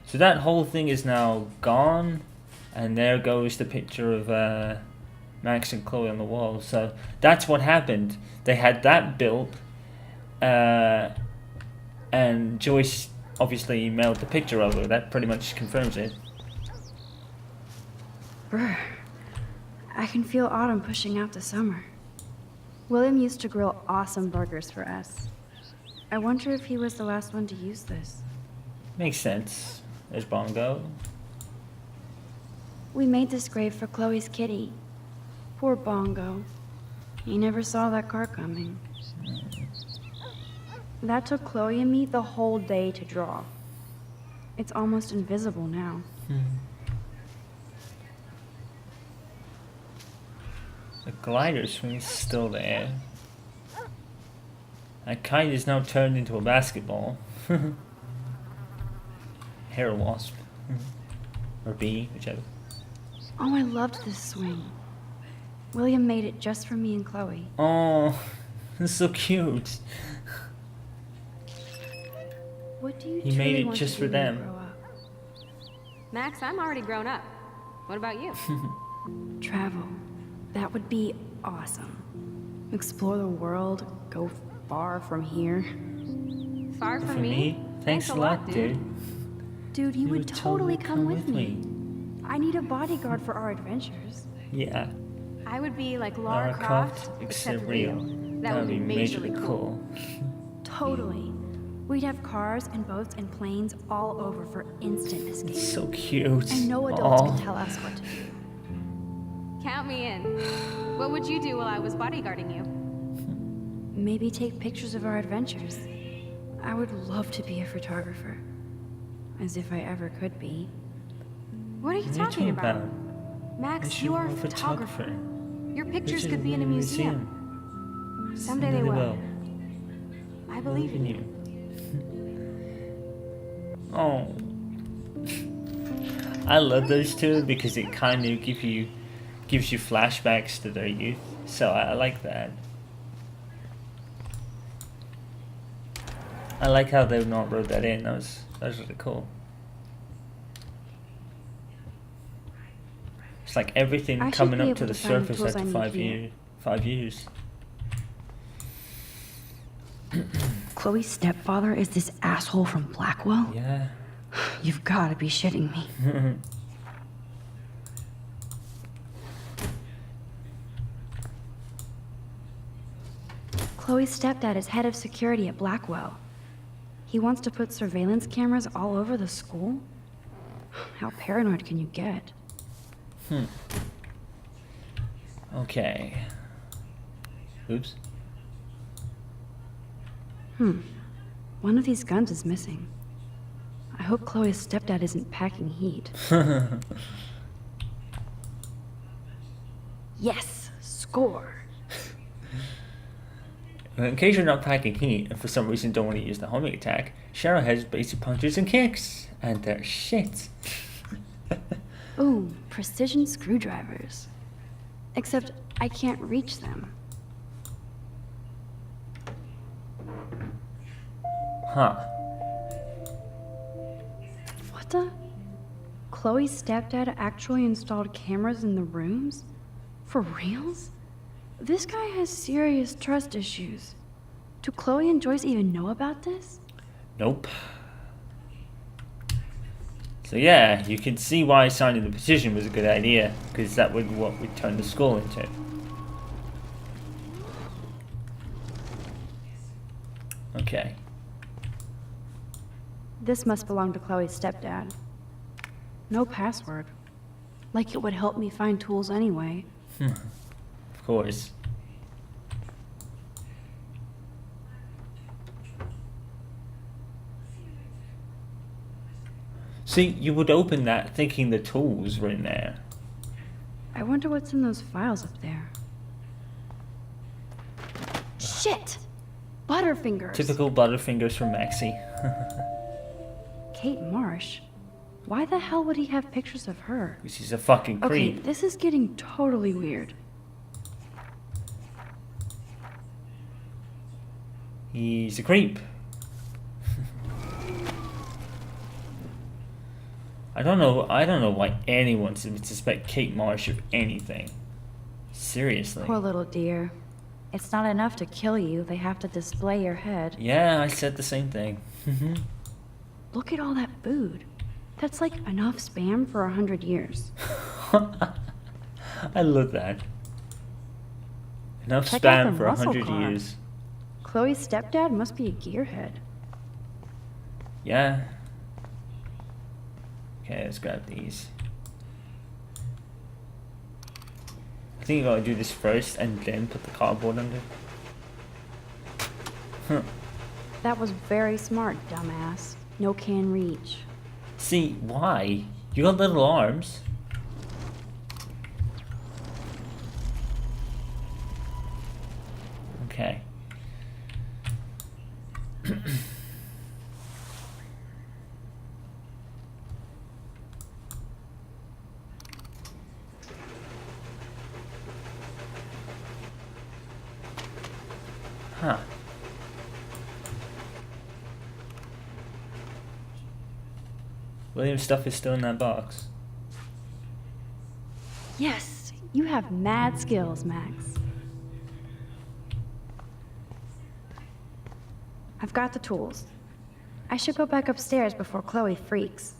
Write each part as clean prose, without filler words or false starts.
So that whole thing is now gone, and there goes the picture of Max and Chloe on the wall. So that's what happened. They had that built, and Joyce obviously emailed the picture over. That pretty much confirms it. Brr. I can feel autumn pushing out the summer. William used to grill awesome burgers for us. I wonder if he was the last one to use this. Makes sense. There's Bongo. We made this grave for Chloe's kitty. Poor Bongo. He never saw that car coming. That took Chloe and me the whole day to draw. It's almost invisible now. The glider swing is still there. That kite is now turned into a basketball. Hair wasp. Or bee, whichever. Oh, I loved this swing. William made it just for me and Chloe. Oh, it's so cute. What do you He made truly it want just to for do when you them. grow up? Max, I'm already grown up. What about you? Travel. That would be awesome. Explore the world, go far from here. Far For from me? Thanks a lot, dude. Dude, you would totally come with me. I need a bodyguard for our adventures. Yeah. I would be like Lara Croft, except real. That would be majorly cool. Totally. We'd have cars and boats and planes all over for instant escape. So cute. And no adults Aw. could tell us what to do. Count me in. What would you do while I was bodyguarding you? Maybe take pictures of our adventures. I would love to be a photographer. As if I ever could be. What are you What are you talking about? I Max, should you are be a a photographer. Your pictures Pictures could be in a in a museum. Someday they will. I believe in you. Oh. I love those two because it kind of gives you flashbacks to their youth. So I like that. I like how they've not wrote that in. That was really cool. It's like everything I should coming be up able to the to find the surface tools I after need 5 here. years. 5 years. Chloe's stepfather is this asshole from Blackwell? Yeah. You've got to be shitting me. Chloe's stepdad is head of security at Blackwell. He wants to put surveillance cameras all over the school? How paranoid can you get? Okay. Oops. One of these guns is missing. I hope Chloe's stepdad isn't packing heat. Yes, score. In case you're not packing heat and for some reason don't want to use the homing attack, Cheryl has basic punches and kicks, and they're shit. Ooh, precision screwdrivers. Except I can't reach them. Huh. What the? Chloe's stepdad actually installed cameras in the rooms? For reals? This guy has serious trust issues. Do Chloe and Joyce even know about this? Nope. So yeah, you can see why signing the petition was a good idea, because that would what would turn the school into. Okay. This must belong to Chloe's stepdad. No password. Like it would help me find tools anyway. Of course. See, you would open that thinking the tools were in there. I wonder what's in those files up there. Shit! Butterfingers! Typical Butterfingers from Maxie. Kate Marsh? Why the hell would he have pictures of her? Because he's a fucking Okay, creep. this is getting totally weird. He's a creep. I don't know why anyone would suspect Kate Marsh of anything. Seriously. Poor little dear. It's not enough to kill you, they have to display your head. Yeah, I said the same thing. Look at all that food. That's like enough spam for 100 years. I love that. Enough Check out spam the for muscle 100 car. years. Chloe's stepdad must be a gearhead. Yeah. Okay, let's grab these. I think you gotta do this first and then put the cardboard under. Huh. That was very smart, dumbass. No can reach. See, why? You got little arms. Okay. Huh. William's stuff is still in that box. Yes, you have mad skills, Max. I've got the tools. I should go back upstairs before Chloe freaks.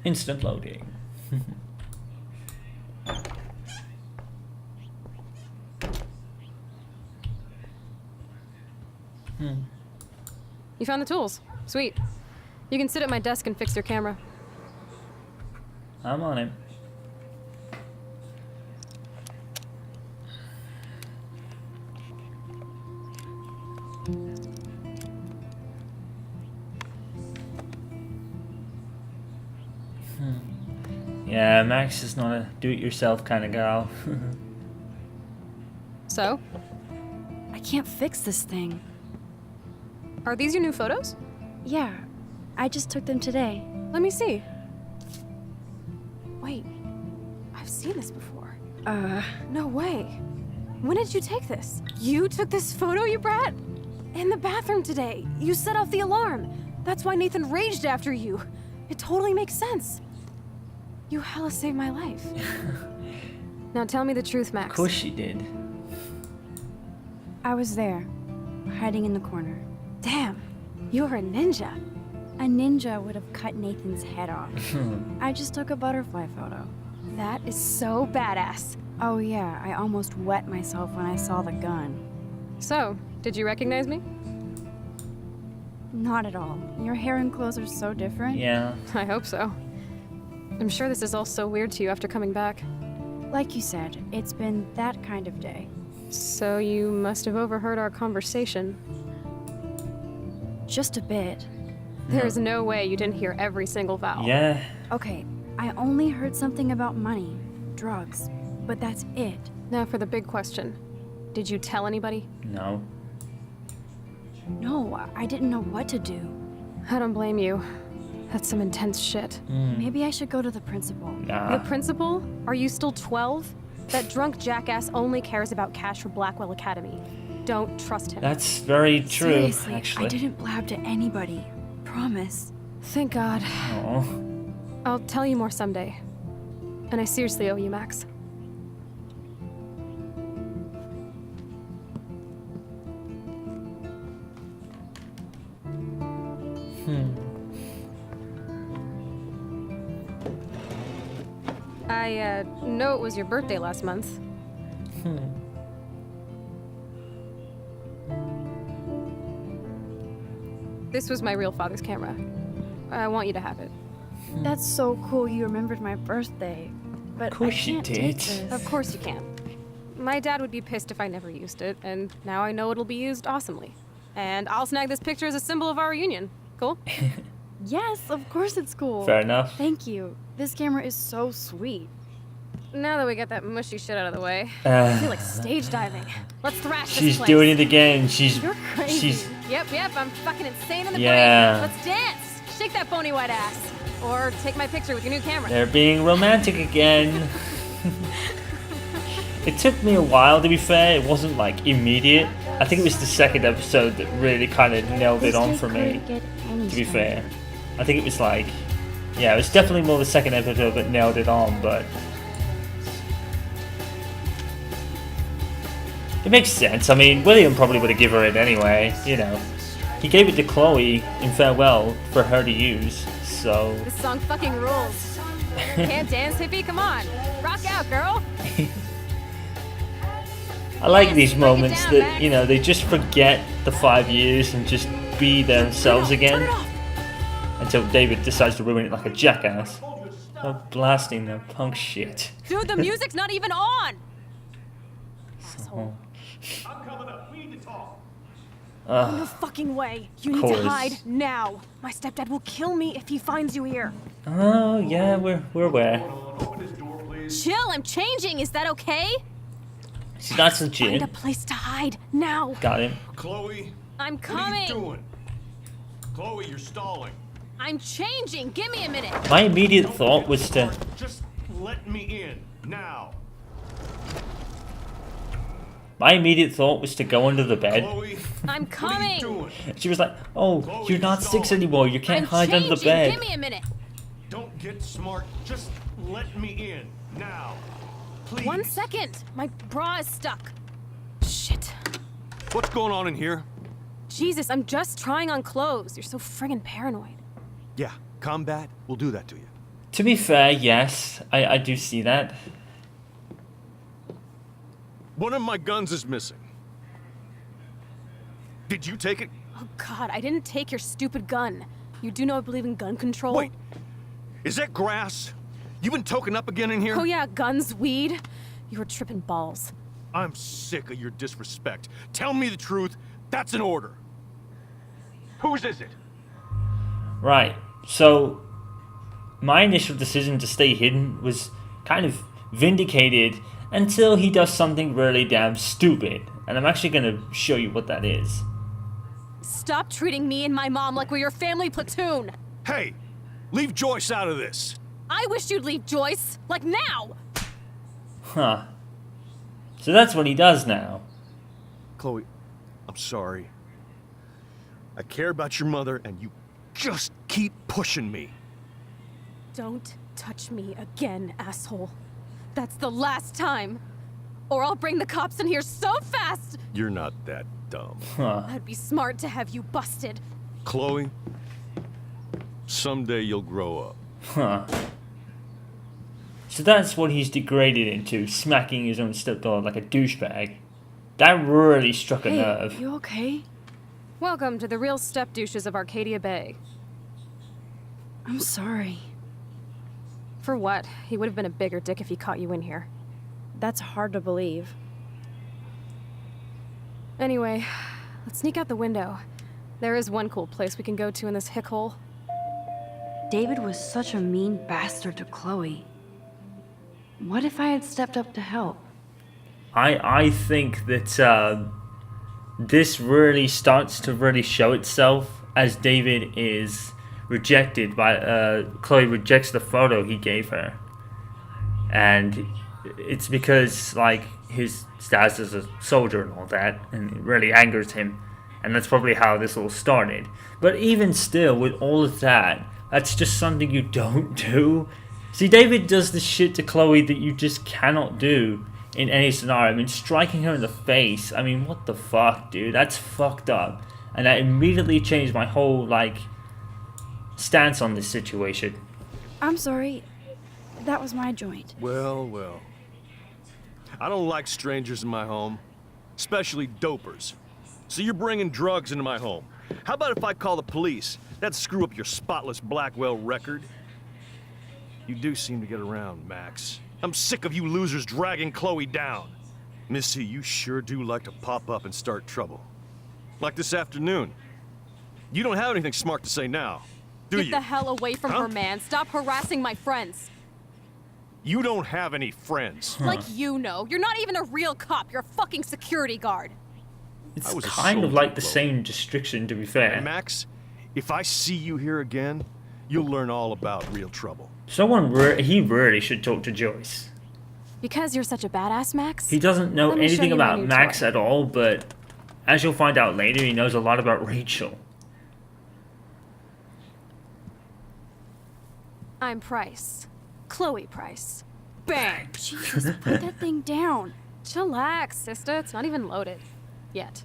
Instant loading. You found the tools. Sweet. You can sit at my desk and fix your camera. I'm on it. Yeah, Max is not a do-it-yourself kind of gal. So, I can't fix this thing. are these your new photos? Yeah, I just took them today. Let me see. Wait, I've seen this before. No way. When did you take this? You took this photo, you brat? In the bathroom today. You set off the alarm. That's why Nathan raged after you. It totally makes sense. You hella saved my life. Now tell me the truth, Max. Of course she did. I was there, hiding in the corner. Damn, you're a ninja. A ninja would have cut Nathan's head off. I just took a butterfly photo. That is so badass. Oh yeah, I almost wet myself when I saw the gun. So, did you recognize me? Not at all. Your hair and clothes are so different. Yeah. I hope so. I'm sure this is all so weird to you after coming back. Like you said, it's been that kind of day. So you must have overheard our conversation. Just a bit. There's no way you didn't hear every single vowel. Yeah. Okay, I only heard something about money, drugs, but that's it. Now for the big question. Did you tell anybody? No. No, I didn't know what to do. I don't blame you. That's some intense shit. Maybe I should go to the principal. Nah. The principal? Are you still 12? That drunk jackass only cares about cash for Blackwell Academy. Don't trust him. That's very true, Seriously, actually. I didn't blab to anybody. Promise. Thank God. Aw. I'll tell you more someday. And I seriously owe you, Max. I know it was your birthday last month. This was my real father's camera. I want you to have it. That's so cool you remembered my birthday. But Of course I she can't did. take this. Of course you can. My dad would be pissed if I never used it, and now I know it'll be used awesomely. And I'll snag this picture as a symbol of our reunion. Cool? Yes, of course it's cool. Fair enough. Thank you. This camera is so sweet. Now that we got that mushy shit out of the way, I Uh, feel like stage diving. Let's thrash this she's place. doing it again. She's You're crazy. she's Yep, I'm fucking insane in the Yeah. brain. Let's dance. Shake that bony white ass. Or take my picture with your new camera. they're being romantic again. It took me a while, to be fair. It wasn't like immediate. I think it was the second episode that really kind of nailed it on for me, to be fair. I think it was like, yeah, it was definitely more the second episode that nailed it on, but it makes sense. I mean, William probably would have given her it anyway, you know. He gave it to Chloe in farewell for her to use, so... This song fucking rules. Can't dance, hippie? Come on. Rock out, girl. I like these moments that, you know, they just forget the 5 years and just be themselves again. Until David decides to ruin it like a jackass. Oh, blasting the punk shit. Dude, the music's not even on! Asshole. I'm coming up. We need to talk. No fucking way. You need to hide now. My stepdad will kill me if he finds you here. Oh, yeah, we're aware. Open this door, please. Chill, I'm changing. Is that okay? She got some Find gin. a place to hide now. Got him. Chloe, I'm what are coming. you doing? Chloe, you're stalling. I'm changing. Give me a minute. My immediate thought was to... Just let me in now. My immediate thought was to go under the bed. Chloe, I'm what are you coming. doing? She was like, oh, Chloe, you're not stall. 6 anymore. You can't I'm hide changing. under the bed. Give me a minute. Don't get smart. Just let me in now. Please. 1 second. My bra is stuck. Shit. What's going on in here? Jesus, I'm just trying on clothes. You're so friggin' paranoid. Yeah, combat will do that to you. To be fair, yes, I do see that. One of my guns is missing. Did you take it? Oh God, I didn't take your stupid gun. You do know I believe in gun control? Wait, is that grass? You been token up again in here? Oh yeah, guns, weed. You were tripping balls. I'm sick of your disrespect. Tell me the truth. That's an order. Whose is it? Right, so my initial decision to stay hidden was kind of vindicated until he does something really damn stupid. And I'm actually going to show you what that is. Stop treating me and my mom like we're your family platoon. Hey, leave Joyce out of this. I wish you'd leave Joyce, like now. Huh. So that's what he does now. Chloe, I'm sorry. I care about your mother, and you just keep pushing me. Don't touch me again, asshole. That's the last time. Or I'll bring the cops in here so fast. You're not that dumb. Huh. I'd be smart to have you busted. Chloe, someday you'll grow up. Huh. So that's what he's degraded into, smacking his own stepdaughter like a douchebag. That really struck a Hey, nerve. you okay? Welcome to the real step douches of Arcadia Bay. I'm sorry. For what? He would have been a bigger dick if he caught you in here. That's hard to believe. Anyway, let's sneak out the window. There is one cool place we can go to in this hick hole. David was such a mean bastard to Chloe. What if I had stepped up to help? I think that this really starts to really show itself as David is rejected by Chloe rejects the photo he gave her, and it's because like his status as a soldier and all that, and it really angers him, and that's probably how this all started. But even still, with all of that, that's just something you don't do. See, David does this shit to Chloe that you just cannot do in any scenario. I mean, striking her in the face, I mean, what the fuck, dude? That's fucked up. And that immediately changed my whole, like, stance on this situation. I'm sorry. That was my joint. Well, well. I don't like strangers in my home, especially dopers. So you're bringing drugs into my home. How about if I call the police? That'd screw up your spotless Blackwell record. You do seem to get around, Max. I'm sick of you losers dragging Chloe down. Missy, you sure do like to pop up and start trouble. Like this afternoon. You don't have anything smart to say now, do Get you? the hell away from Huh? her, man. Stop harassing my friends. You don't have any friends. Like you know. You're not even a real cop. You're a fucking security guard. It's I was a kind of soldier, like the Chloe. same restriction, to be fair. And Max, if I see you here again, you'll learn all about real trouble. He really should talk to Joyce. Because you're such a badass, Max. He doesn't know Let me show anything you my about new Max toy. at all, but as you'll find out later, he knows a lot about Rachel. I'm Price. Chloe Price. Bang! Jesus, put that thing down. Chillax, sister. It's not even loaded. Yet.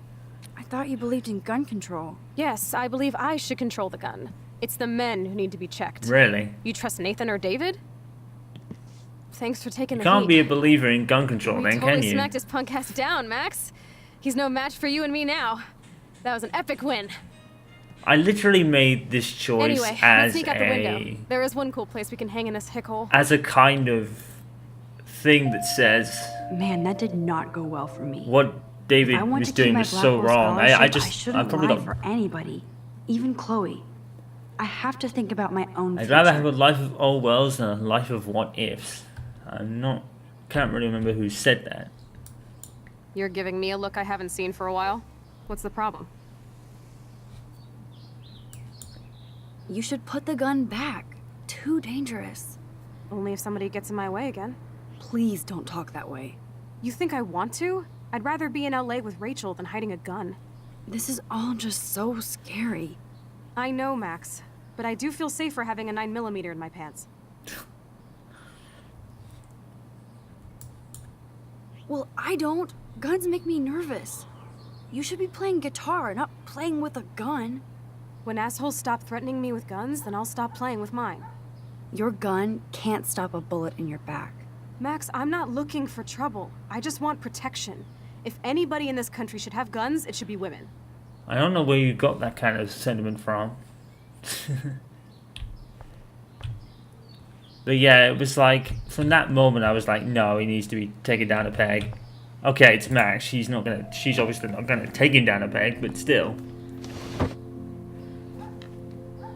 I thought you believed in gun control. Yes, I believe I should control the gun. It's the men who need to be checked. Really? You trust Nathan or David? Thanks for taking You the can't heat. be a believer in gun control We then, totally can you? smacked his punk ass down, Max. He's no match for you and me now. That was an epic win. I literally made this choice Anyway, let's as sneak out the window. There is one cool place we can hang in this hickhole. a kind of thing that says Man, that did not go well for me. what David I want was to doing keep my was so Blackwell wrong. I scholarship. just, I shouldn't probably lie got. for anybody, even Chloe. I have to think about my own I'd future. rather have a life of old worlds than a life of what ifs. Can't really remember who said that. You're giving me a look I haven't seen for a while. What's the problem? You should put the gun back. Too dangerous. Only if somebody gets in my way again. Please don't talk that way. You think I want to? I'd rather be in LA with Rachel than hiding a gun. This is all just so scary. I know, Max, but I do feel safer having a 9mm in my pants. Well, I don't. Guns make me nervous. You should be playing guitar, not playing with a gun. When assholes stop threatening me with guns, then I'll stop playing with mine. Your gun can't stop a bullet in your back. Max, I'm not looking for trouble. I just want protection. If anybody in this country should have guns, it should be women. I don't know where you got that kind of sentiment from. But yeah, it was like, from that moment I was like, no, he needs to be taken down a peg. Okay, it's Max. She's obviously not gonna take him down a peg, but still.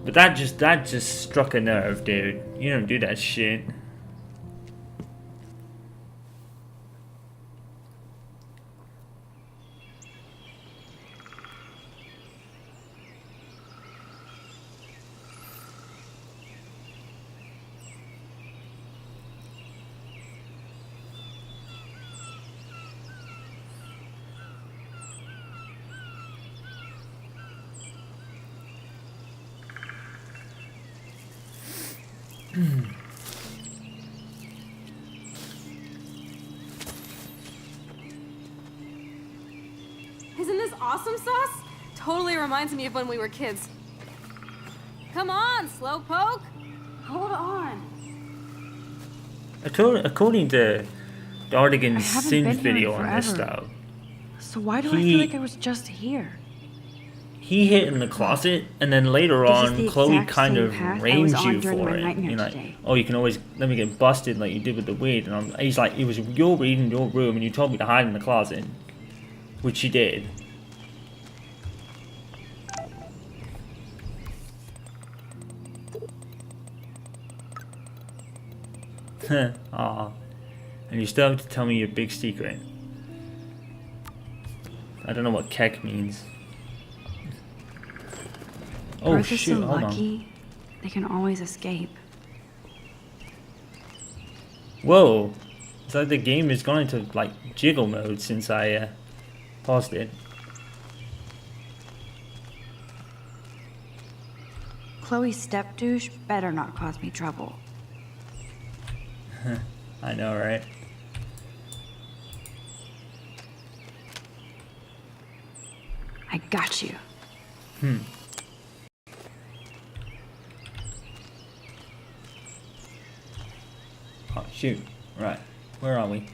But that just struck a nerve, dude. You don't do that shit. Isn't this awesome sauce? Totally reminds me of when we were kids. Come on, Slowpoke! Hold on. According to Dardigan's I haven't Sins been here video on this forever. though, So why do I He- feel like I was just here? he hid in the closet, and then later This is on, the Chloe exact kind same of path I rames was on you during for my it. nightmare You're like, today. oh, you can always let me get busted like you did with the weed. And he's like, it was your weed in your room, and you told me to hide in the closet, which you did. Aw. And you still have to tell me your big secret. I don't know what kek means. Oh Earth is shoot, so hold on. lucky, they can always escape. Whoa! It's like the game has gone into like jiggle mode since I paused it. Chloe's step douche better not cause me trouble. I know, right? I got you. Oh shoot! Right, where are we?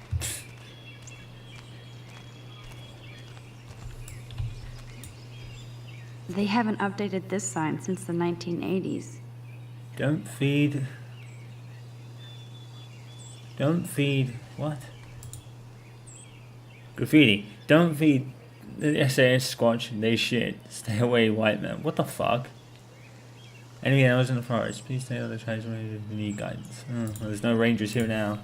They haven't updated this sign since the 1980s. Don't feed. Don't feed. What? Graffiti. Don't feed the SAS Squatch. They shit. Stay away, white man. What the fuck? Enemy animals in the forest. Please stay out of the tribes where you need guidance. Oh, well, there's no rangers here now.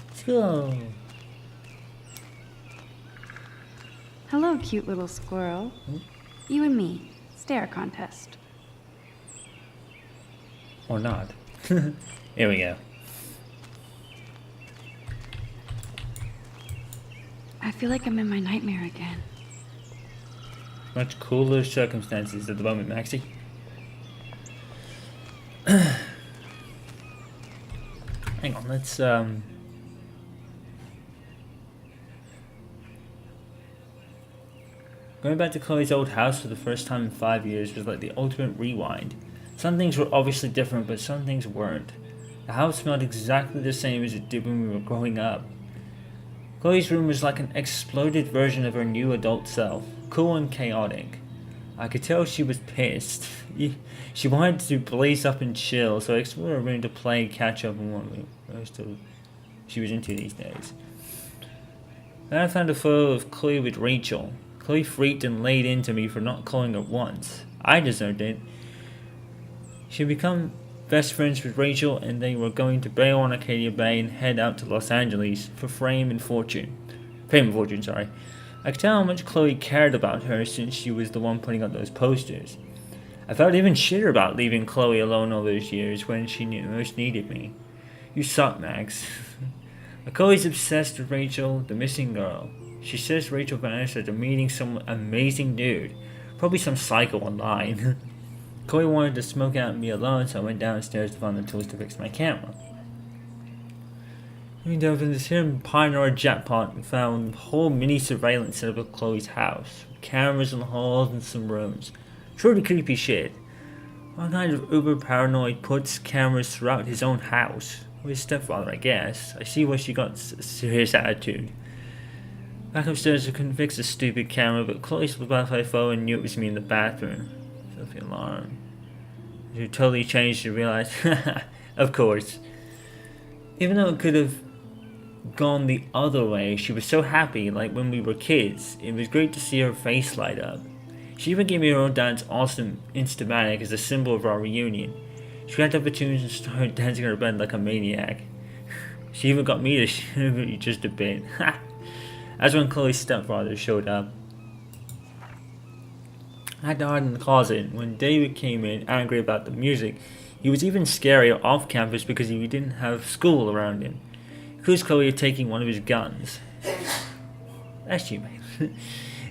Let's go. Hello, cute little squirrel. You and me, stare contest. Or not. Here we go. I feel like I'm in my nightmare again. Much cooler circumstances at the moment, Maxie. Hang on, let's going back to Chloe's old house for the first time in 5 years was like the ultimate rewind. Some things were obviously different, but some things weren't. The house smelled exactly the same as it did when we were growing up. Chloe's room was like an exploded version of her new adult self, cool and chaotic. I could tell she was pissed. She wanted to blaze up and chill, so I explored her room to play catch up on what she was into these days. Then I found a photo of Chloe with Rachel. Chloe freaked and laid into me for not calling her once. I deserved it. She had become best friends with Rachel, and they were going to bail on Arcadia Bay and head out to Los Angeles for fame and fortune. I could tell how much Chloe cared about her since she was the one putting up those posters. I felt even shitter about leaving Chloe alone all those years when she most needed me. You suck, Max. Chloe's obsessed with Rachel, the missing girl. She says Rachel vanished after meeting some amazing dude, probably some psycho online. Chloe wanted to smoke out and be alone, so I went downstairs to find the tools to fix my camera. We dove into this hidden Pioneer jackpot and found a whole mini surveillance setup of Chloe's house. Cameras in the halls and some rooms. Truly creepy shit. What kind of uber paranoid puts cameras throughout his own house? Well, his stepfather, I guess. I see why she got a serious attitude. Back upstairs, I couldn't fix the stupid camera, but Chloe slipped by my phone and knew it was me in the bathroom. Felt the alarm. She totally changed to realize, of course. Even though it could have gone the other way, she was so happy, like when we were kids. It was great to see her face light up. She even gave me her own dance awesome Instamatic as a symbol of our reunion. She grabbed up the tunes and started dancing on her bed like a maniac. She even got me to shiver just a bit. That's when Chloe's stepfather showed up. I had to hide in the closet. When David came in, angry about the music, he was even scarier off campus because he didn't have school around him. He accused Chloe of taking one of his guns. That's you, man.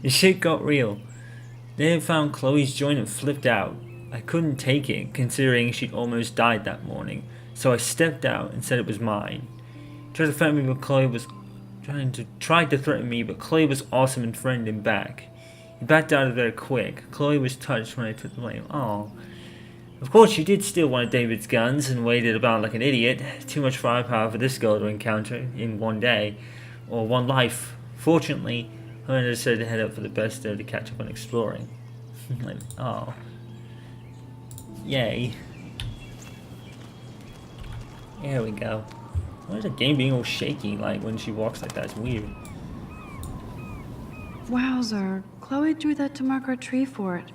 The shit got real. They found Chloe's joint and flipped out. I couldn't take it, considering she'd almost died that morning, so I stepped out and said it was mine. He tried to threaten me, but Chloe was tried to threaten me, but Chloe was awesome and threatened him back. He backed out of there quick. Chloe was touched when I took the blame. Oh. Of course, she did steal one of David's guns and waited about like an idiot. Too much firepower for this girl to encounter in one day, or one life. Fortunately, her and I decided to head up for the best day to catch up on exploring. Like, oh. Yay. There we go. Why is the game being all shaky like when she walks like that? It's weird. Wowzer. Chloe drew that to mark our tree fort,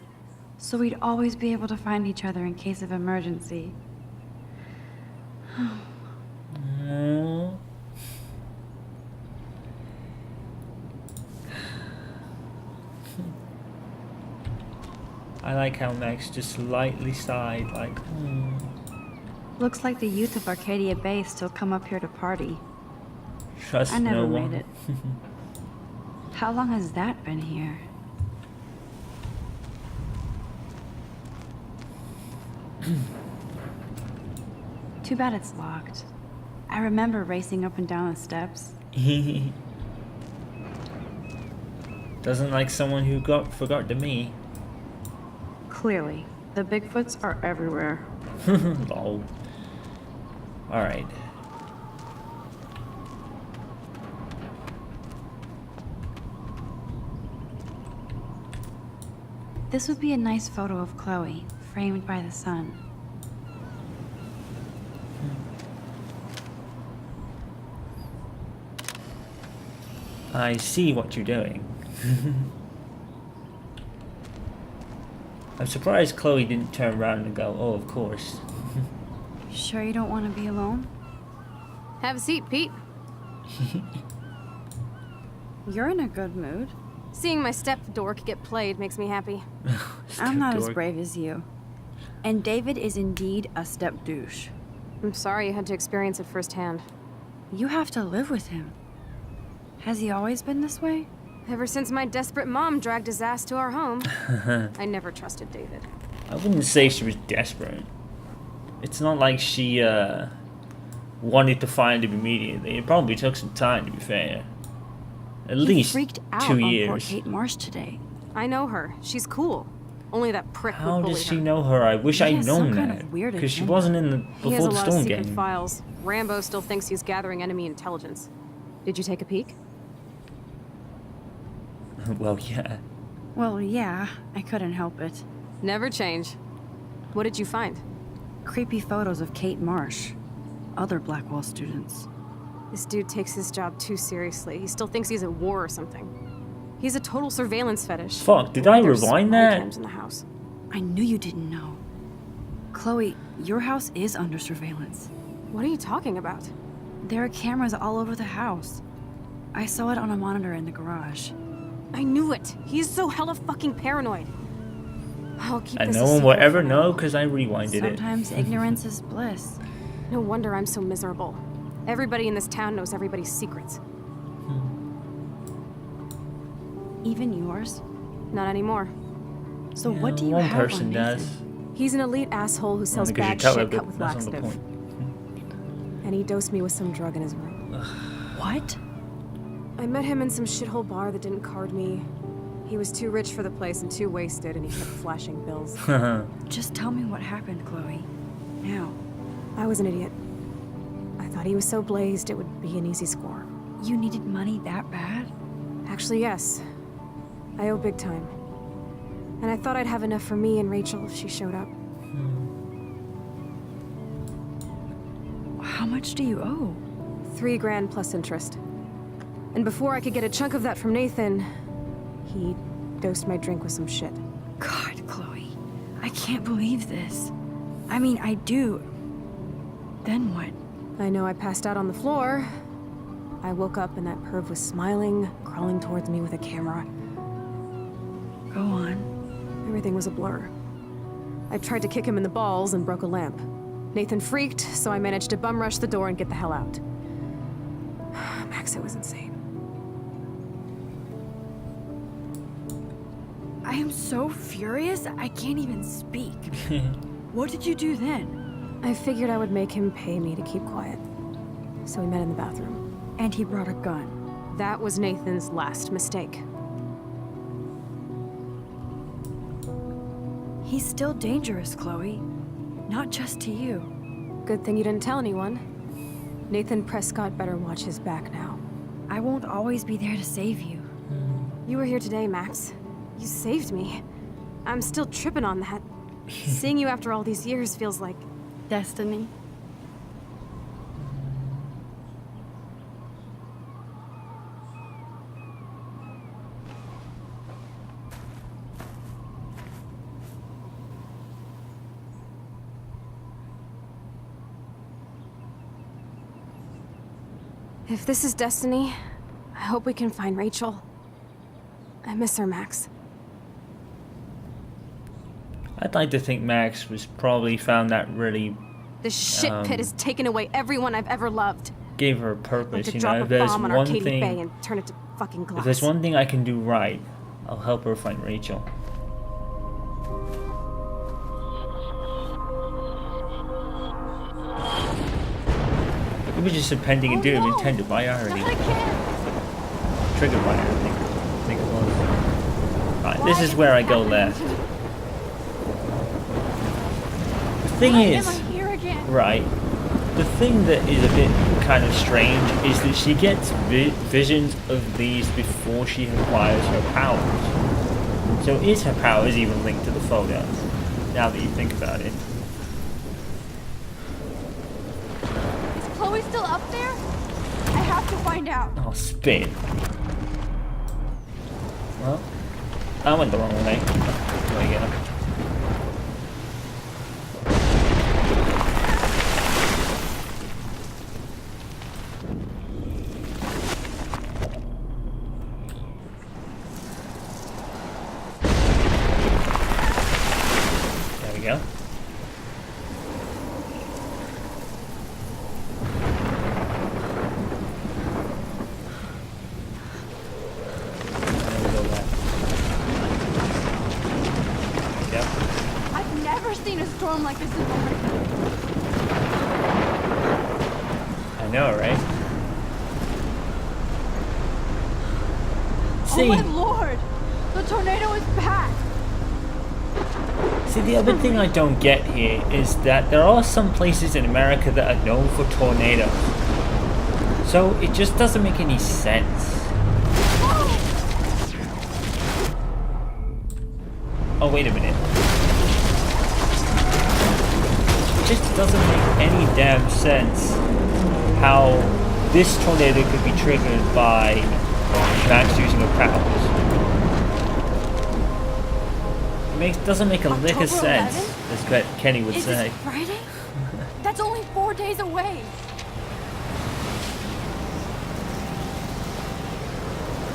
so we'd always be able to find each other in case of emergency. I like how Max just slightly sighed, like, Looks like the youth of Arcadia Bay still come up here to party. Trust I never no made one. it. How long has that been here? Too bad it's locked. I remember racing up and down the steps. Doesn't like someone who forgot to me. Clearly, the Bigfoots are everywhere. Lol. Alright. This would be a nice photo of Chloe, framed by the sun. I see what you're doing. I'm surprised Chloe didn't turn around and go, oh, of course. Sure you don't want to be alone? Have a seat, Pete. You're in a good mood. Seeing my step dork get played makes me happy. I'm not as dork. brave as you. And David is indeed a step douche. I'm sorry you had to experience it firsthand. You have to live with him. Has he always been this way? Ever since my desperate mom dragged his ass to our home, I never trusted David. I wouldn't say she was desperate. It's not like she wanted to find him immediately. It probably took some time, to be fair. At He least freaked out 2 on poor years. Kate Marsh today. I know her. She's cool. Only that prick How would bully does she her. know her? I wish He I'd has known some kind that. of weird Because she agenda. wasn't in the He has before a the lot of storm secret game. files. Rambo still thinks he's gathering enemy intelligence. Did you take a peek? Well, yeah. Well, yeah, I couldn't help it. Never change. What did you find? Creepy photos of Kate Marsh. Other Blackwell students. This dude takes his job too seriously. He still thinks he's at war or something. He's a total surveillance fetish. Fuck, did I There's rewind spy that? cams in the house. I knew you didn't know. Chloe, your house is under surveillance. What are you talking about? There are cameras all over the house. I saw it on a monitor in the garage. I knew it. He's so hella fucking paranoid. I'll keep And this no a one will secret ever for now. know because I rewinded it. Sometimes ignorance is bliss. No wonder I'm so miserable. Everybody in this town knows everybody's secrets. Even yours. Not anymore. So Yeah, what do you one have person on does. Nathan? He's an elite asshole who sells Because you bad tell shit her, cut but with that's not the laxative. point. And he dosed me with some drug in his room. What? I met him in some shithole bar that didn't card me. He was too rich for the place and too wasted, and he kept flashing bills. Just tell me what happened, Chloe. Now. I was an idiot. I thought he was so blazed it would be an easy score. You needed money that bad? Actually, yes. I owe big time. And I thought I'd have enough for me and Rachel if she showed up. How much do you owe? $3 grand plus interest. And before I could get a chunk of that from Nathan, he dosed my drink with some shit. God, Chloe. I can't believe this. I mean, I do. Then what? I know I passed out on the floor. I woke up and that perv was smiling, crawling towards me with a camera. Go on. Everything was a blur. I tried to kick him in the balls and broke a lamp. Nathan freaked, so I managed to bum rush the door and get the hell out. Max, it was insane. I am so furious, I can't even speak. What did you do then? I figured I would make him pay me to keep quiet. So we met in the bathroom. And he brought a gun. That was Nathan's last mistake. He's still dangerous, Chloe. Not just to you. Good thing you didn't tell anyone. Nathan Prescott better watch his back now. I won't always be there to save you. You were here today, Max. You saved me. I'm still tripping on that. Seeing you after all these years feels like... Destiny. If this is destiny, I hope we can find Rachel. I miss her, Max. I'd like to think Max was probably found that really This shit pit has taken away everyone I've ever loved. gave her a Like purpose. to You drop know, a if there's bomb on one Arcady Bay thing, and turn it to fucking glass. if there's one thing I can do right, I'll help her find Rachel. It was just a pending and doom intended by irony. Triggered by irony. I think it was. Right, this is where I go left. The thing is, right, the thing that is a bit kind of strange is that she gets visions of these before she acquires her powers. So is her powers even linked to the photos? Now that you think about it. Is Chloe still up there? I have to find out. Oh, spin. Well, I went the wrong way. There we go. storm like this in Florida. I know, right? Oh my lord! The tornado is back! See, the other thing I don't get here is that there are some places in America that are known for tornadoes. So it just doesn't make any sense. Oh, wait a minute. It just doesn't make any damn sense how this tornado could be triggered by Max using her powers. Doesn't make a lick of sense, as Kenny would say. Is it Friday? That's only 4 days away.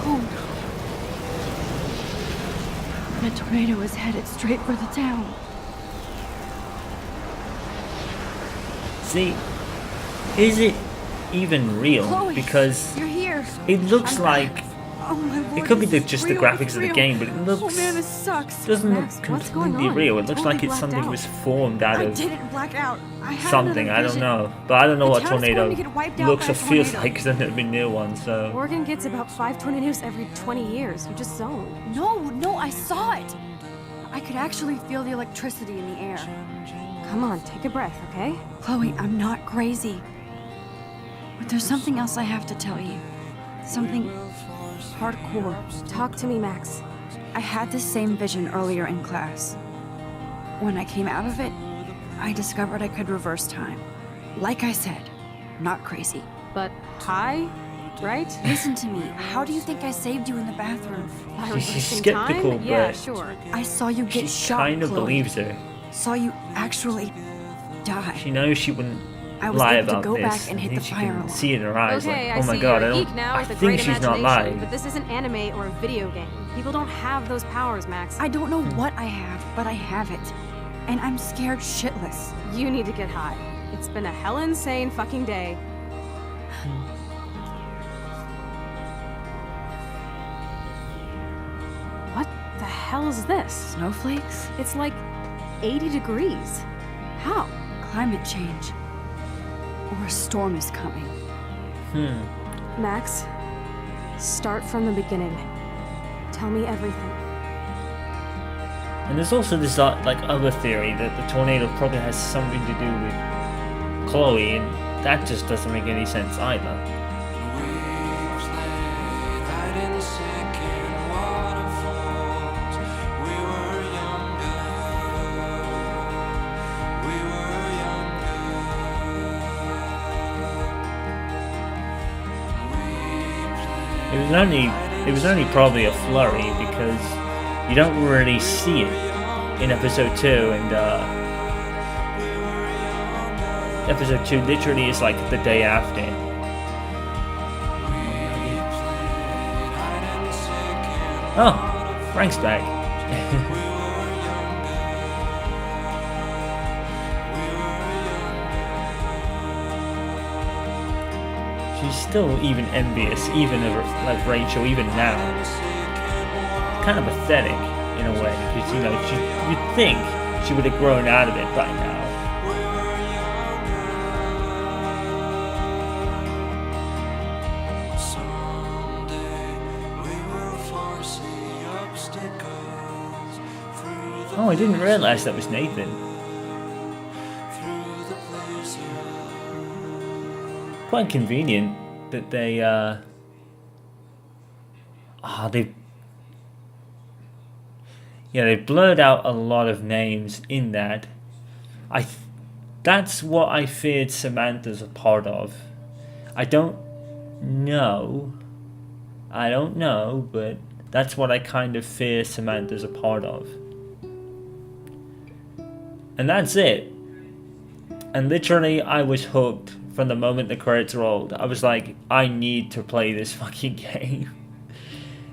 Oh no. The tornado is headed straight for the town. See, is it even real? Chloe, Because you're here. it looks I'm like back. Oh my lord, it could be this is just the real, graphics it's of the real. game, but it looks Oh man, this sucks. doesn't Max, look what's going completely on? real. It You looks totally like it's blacked something out. was formed out I of didn't black out. I had something. another I don't vision. know, but I don't know The what town is going tornado to get wiped out looks by or a feels tornado. like because I've never been near one. So Oregon gets about 5 tornadoes every 20 years. You just zoned. No, I saw it. I could actually feel the electricity in the air. Come on, take a breath, okay? Chloe, I'm not crazy. But there's something else I have to tell you. Something hardcore. Talk to me, Max. I had this same vision earlier in class. When I came out of it, I discovered I could reverse time. Like I said, not crazy. But high, right? Listen to me. How do you think I saved you in the bathroom? By She's reversing skeptical, time? Yeah, but sure. I saw you get she shot, kind of Chloe. believes her. Saw you actually die. She knows she wouldn't I was lie able to about go this. back and hit think the she fire can alarm. see it in her eyes. Okay, like, I oh my see god, you're I a don't. geek now I with a think great she's not imagination, lying. but this isn't anime or a video game. People don't have those powers, Max. I don't know what I have, but I have it. And I'm scared shitless. You need to get high. It's been a hell insane fucking day. What the hell is this? Snowflakes? It's like 80 degrees. How? Climate change. Or a storm is coming. Max, start from the beginning. Tell me everything. And there's also this like other theory that the tornado probably has something to do with Chloe, and that just doesn't make any sense either. It was only probably a flurry because you don't really see it in episode 2, and episode 2 literally is like the day after. Oh, Frank's back. She's still even envious, even of like Rachel, even now. Kind of pathetic in a way, because you know you'd think she would have grown out of it by now. Oh, I didn't realize that was Nathan. Quite convenient that they they blurred out a lot of names in that. That's what I feared Samantha's a part of. I don't know, but that's what I kind of fear Samantha's a part of. And that's it. And literally, I was hooked from the moment the credits rolled. I was like, I need to play this fucking game.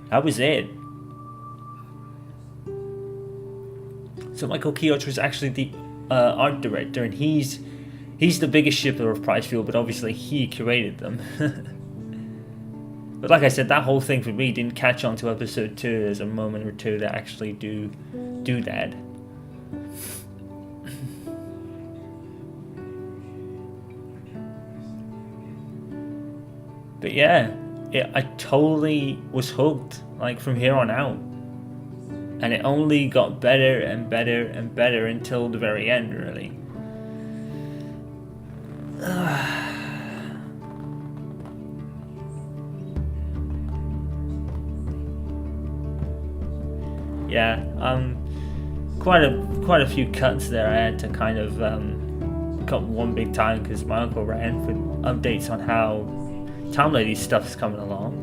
That was it. So Michael Keoch was actually the art director, and he's the biggest shipper of Pricefield, but obviously he curated them. But like I said, that whole thing for me didn't catch on to episode 2. There's a moment or two that actually do that. But yeah, I totally was hooked, like, from here on out. And it only got better and better and better until the very end, really. Yeah, quite a few cuts there. I had to kind of cut one big time because my uncle ran for updates on how Tom Lady stuff's coming along,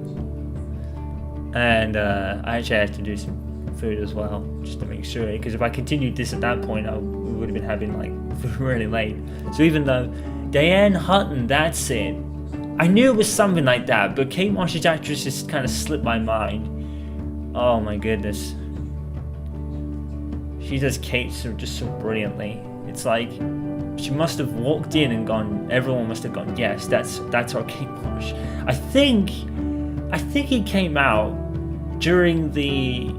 and I actually had to do some food as well just to make sure, because if I continued this at that point, we would have been having like food really late. So even though Diane Hutton, that's it, I knew it was something like that, but Kate Marsh's actress just kind of slipped my mind. Oh my goodness. She does Kate just so brilliantly. It's like she must have walked in and gone. Everyone must have gone, yes, that's our Kate Marsh. I think it came out during the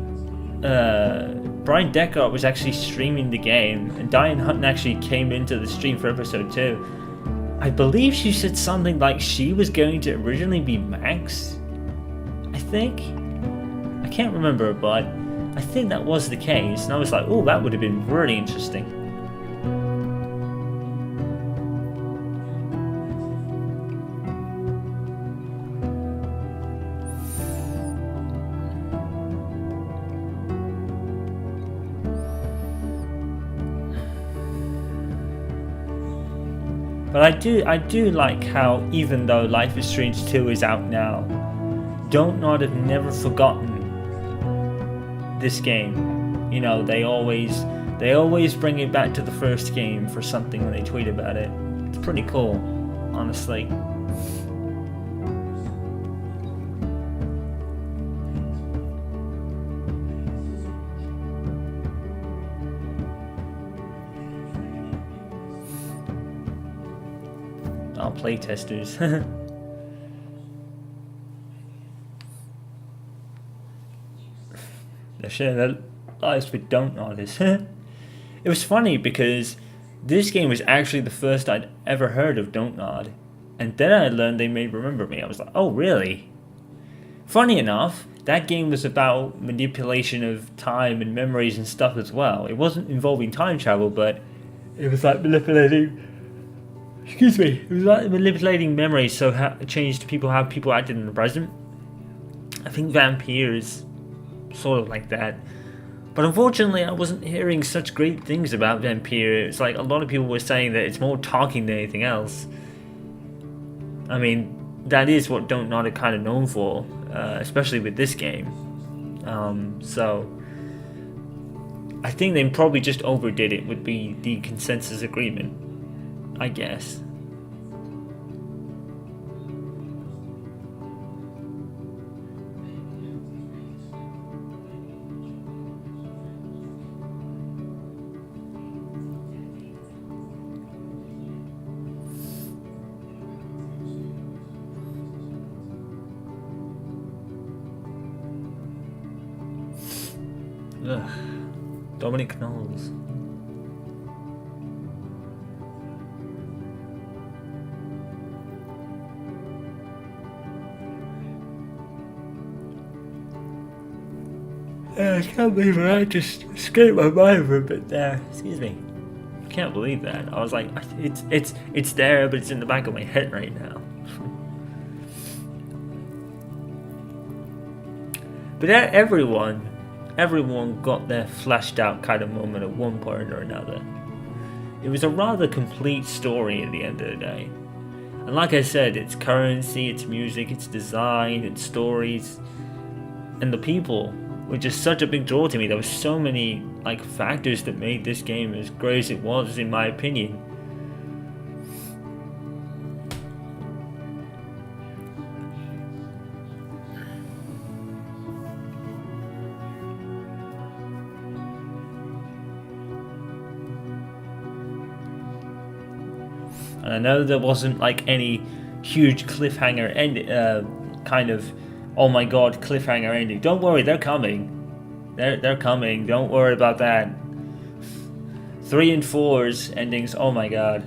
Brian Deckard was actually streaming the game, and Diane Hutton actually came into the stream for episode 2. I believe she said something like she was going to originally be Max. I think. I can't remember, but I think that was the case, and I was like, oh, that would have been really interesting. But I do like how, even though Life is Strange 2 is out now, Don't Nod have never forgotten this game. You know, they always bring it back to the first game for something when they tweet about it. It's pretty cool, honestly. Oh, playtesters. They're sharing their lives with Don't Nod. It was funny because this game was actually the first I'd ever heard of Don't Nod, and then I learned they made Remember Me. I was like, oh really? Funny enough, that game was about manipulation of time and memories and stuff as well. It wasn't involving time travel, but it was like manipulating. Excuse me. It was like manipulating memories, so it changed how people acted in the present. I think Vampire is sort of like that. But unfortunately, I wasn't hearing such great things about Vampire. It's like a lot of people were saying that it's more talking than anything else. I mean, that is what Don't Nod are kind of known for, especially with this game. So I think they probably just overdid it, would be the consensus agreement, I guess. Ugh. Dominic Knowles. I can't believe I just escaped my mind for a bit there. Excuse me. I can't believe that. I was like, it's there, but it's in the back of my head right now. But everyone got their flashed out kind of moment at one point or another. It was a rather complete story at the end of the day. And like I said, its currency, its music, its design, its stories, and the people were just such a big draw to me. There were so many like factors that made this game as great as it was, in my opinion. And I know there wasn't like any huge cliffhanger kind of, oh my god, cliffhanger ending. Don't worry, they're coming. They're coming. Don't worry about that. 3 and 4's endings, oh my god.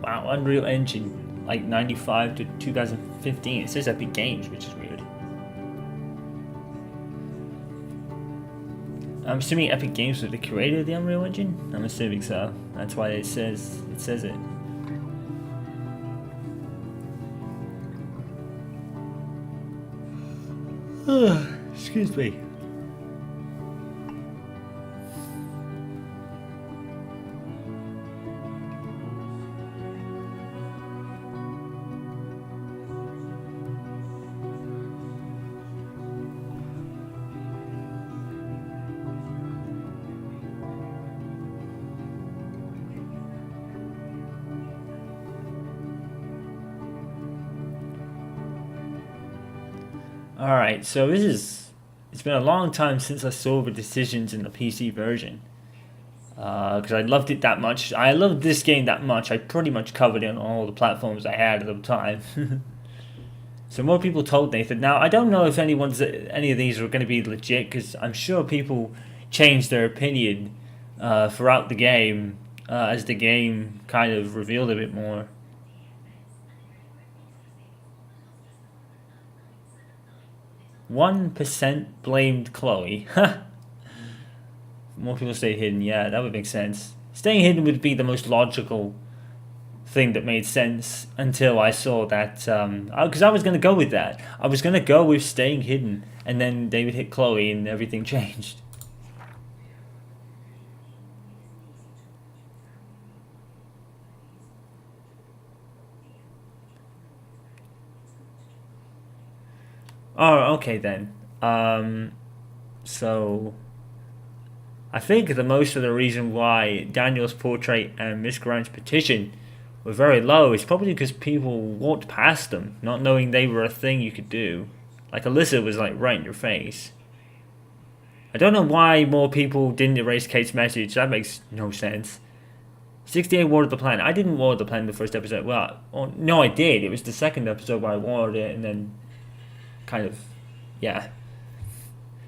Wow, Unreal Engine, like 95 to 2015. It says Epic Games, which is weird. I'm assuming Epic Games was the creator of the Unreal Engine? I'm assuming so. That's why it says it. Excuse me. Alright, so it's been a long time since I saw the decisions in the PC version. Because I loved it that much. I loved this game that much. I pretty much covered it on all the platforms I had at the time. So more people told Nathan. Now, I don't know if any of these are going to be legit, because I'm sure people changed their opinion throughout the game as the game kind of revealed a bit more. "1% blamed Chloe." More people stayed hidden. Yeah, that would make sense. Staying hidden would be the most logical thing that made sense until I saw that. Because I was going to go with that. I was going to go with staying hidden, and then they would hit Chloe and everything changed. Oh, okay then. So I think the most of the reason why Daniel's portrait and Miss Grant's petition were very low is probably because people walked past them, not knowing they were a thing you could do. Like Alyssa was like right in your face. I don't know why more people didn't erase Kate's message. That makes no sense. 68 watered the plant. I didn't water the plant in the first episode. Well, no, I did. It was the second episode where I watered it, and then kind of, yeah.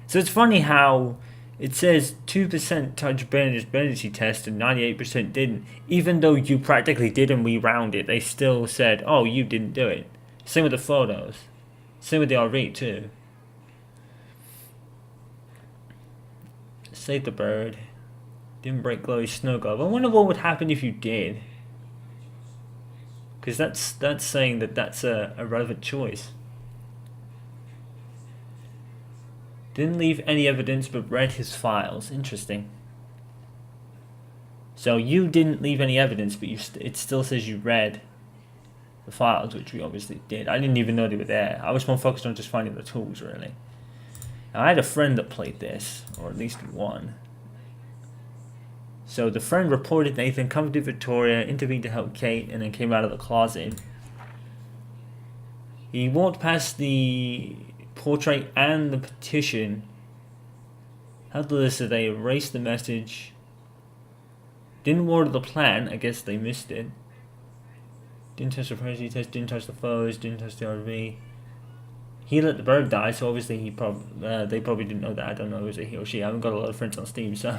So it's funny how it says 2% touched Bernard's Benedict test and 98% didn't. Even though you practically didn't reround it, they still said, oh, you didn't do it. Same with the photos. Same with the RV too. Save the bird. Didn't break Chloe's snow globe. I wonder what would happen if you did. Because that's saying that that's a relevant choice. Didn't leave any evidence but read his files. Interesting. So you didn't leave any evidence, but it still says you read the files, which we obviously did. I didn't even know they were there. I was more focused on just finding the tools, really. Now, I had a friend that played this, or at least one. So the friend reported Nathan comforted Victoria, intervened to help Kate, and then came out of the closet. He walked past the portrait and the petition. Held the list, so they erased the message. Didn't water the plant. I guess they missed it. Didn't touch the pregnancy test. Didn't touch the photos. Didn't touch the RV. He let the bird die, so obviously they probably didn't know that. I don't know if it was a he or she. I haven't got a lot of friends on Steam, so.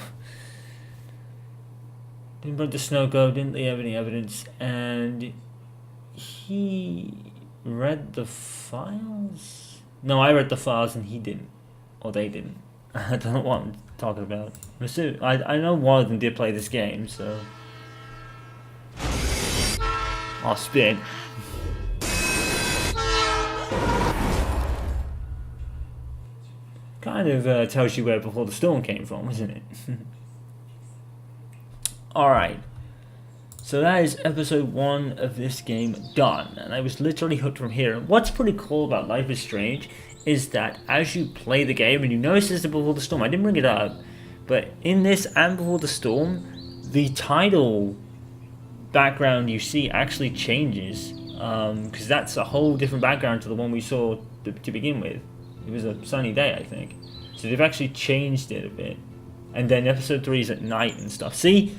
Didn't break the snow globe. Didn't leave any evidence, and he read the files. No, I read the files and he didn't. Or they didn't. I don't know what I'm talking about. I know one of them did play this game, so. I'll spin. Kind of tells you where Before the Storm came from, isn't it? Alright. So that is episode 1 of this game done, and I was literally hooked from here. And what's pretty cool about Life is Strange is that as you play the game, and you notice this is Before the Storm, I didn't bring it up, but in this and Before the Storm, the title background you see actually changes, because that's a whole different background to the one we saw to begin with. It was a sunny day, I think. So they've actually changed it a bit. And then episode 3 is at night and stuff. See?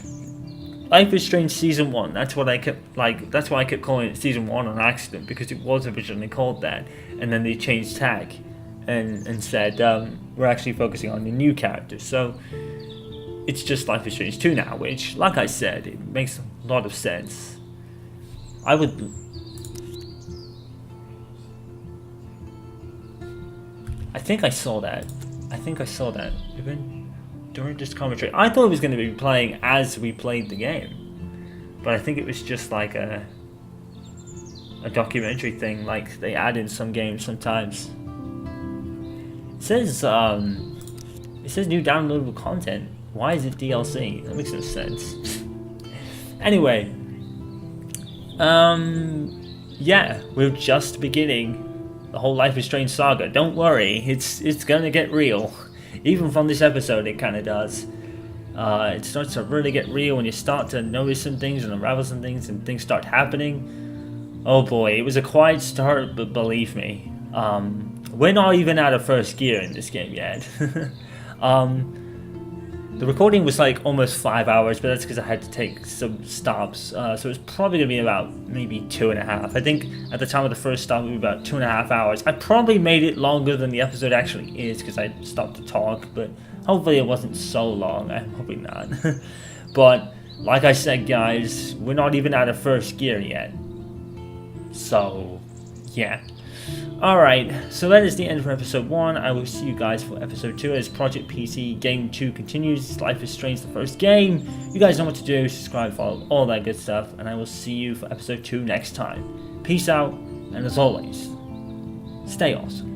Life is Strange Season 1, that's why I kept calling it Season 1 on accident, because it was originally called that, and then they changed tag, and said, we're actually focusing on the new characters, so it's just Life is Strange 2 now, which, like I said, it makes a lot of sense. I would... I think I saw that. Even during this commentary. I thought it was going to be playing as we played the game. But I think it was just like a documentary thing like they add in some games sometimes. It says new downloadable content. Why is it DLC? That makes no sense. Anyway, yeah, we're just beginning the whole Life is Strange saga. Don't worry, it's gonna get real. Even from this episode, it kind of does. It starts to really get real when you start to notice some things and unravel some things, and things start happening. Oh boy, it was a quiet start, but believe me, we're not even out of first gear in this game yet. The recording was like almost 5 hours, but that's because I had to take some stops. So it's probably going to be about maybe 2.5. I think at the time of the first stop, it was about 2.5 hours. I probably made it longer than the episode actually is because I stopped to talk, but hopefully it wasn't so long. I'm hoping not. But like I said, guys, we're not even out of first gear yet. So, yeah. Alright, so that is the end for episode 1. I will see you guys for episode 2 as Project PC Game 2 continues. Life is Strange, the first game. You guys know what to do. Subscribe, follow, all that good stuff. And I will see you for episode 2 next time. Peace out, and as always, stay awesome.